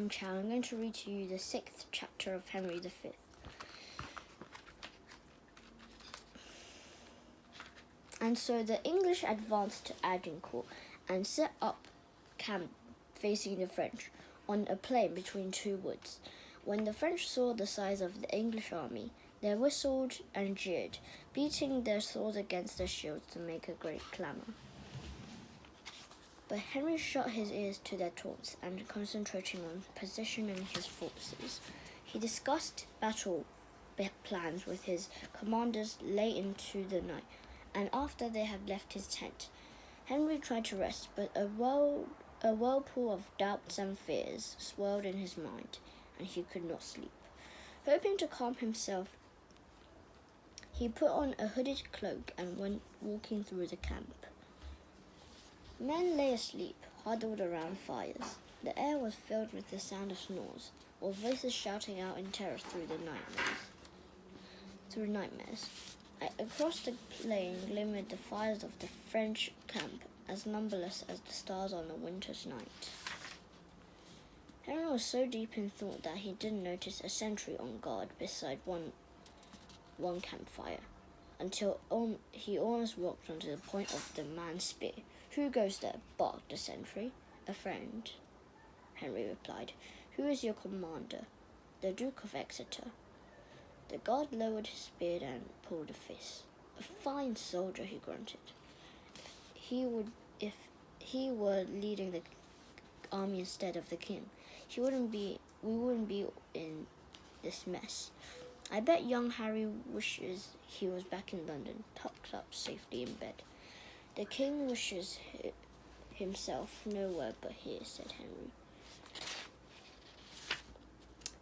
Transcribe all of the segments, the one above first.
I'm Chow. I'm going to read to you the 6th chapter of Henry V. And so the English advanced to Agincourt and set up camp facing the French on a plain between two woods. When the French saw the size of the English army, they whistled and jeered, beating their swords against their shields to make a great clamour. But Henry shut his ears to their taunts and, concentrating on positioning his forces, he discussed battle plans with his commanders late into the night, and after they had left his tent, Henry tried to rest, but a whirlpool of doubts and fears swirled in his mind, and he could not sleep. Hoping to calm himself, he put on a hooded cloak and went walking through the camp. Men lay asleep, huddled around fires. The air was filled with the sound of snores, or voices shouting out in terror through nightmares. Across the plain glimmered the fires of the French camp, as numberless as the stars on a winter's night. Henry was so deep in thought that he didn't notice a sentry on guard beside one campfire, until he almost walked onto the point of the man's spear. "Who goes there?" barked the sentry. "A friend," Henry replied. "Who is your commander?" "The Duke of Exeter." The guard lowered his beard and pulled a face. "A fine soldier," he grunted. If he were leading the army instead of the king, we wouldn't be in this mess. I bet young Harry wishes he was back in London, tucked up safely in bed. "The king wishes himself nowhere but here," said Henry.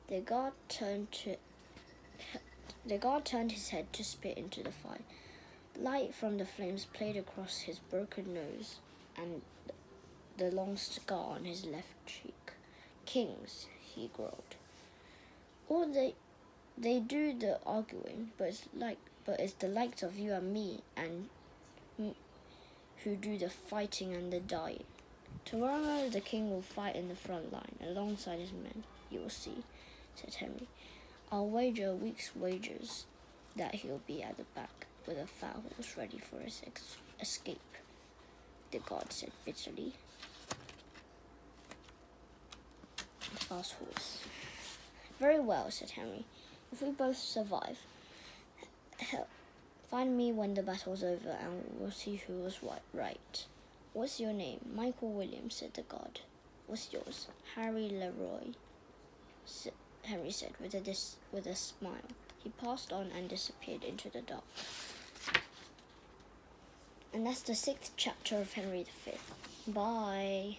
The guard turned his head to spit into the fire. Light from the flames played across his broken nose and the long scar on his left cheek. "Kings," he growled. "Or they do the arguing, but it's the likes of you and me who do the fighting and the dying. Tomorrow the king will fight in the front line alongside his men. You will see," said Henry. "I'll wager a week's wages that he'll be at the back with a fat horse ready for his escape," the guard said bitterly. "A fast horse." "Very well," said Henry. "If we both survive, find me when the battle's over and we'll see who was right." "What's your name?" "Michael Williams," said the guard. "What's yours?" "Harry Leroy," Henry said with a smile. He passed on and disappeared into the dark. And that's the 6th chapter of Henry V. Bye.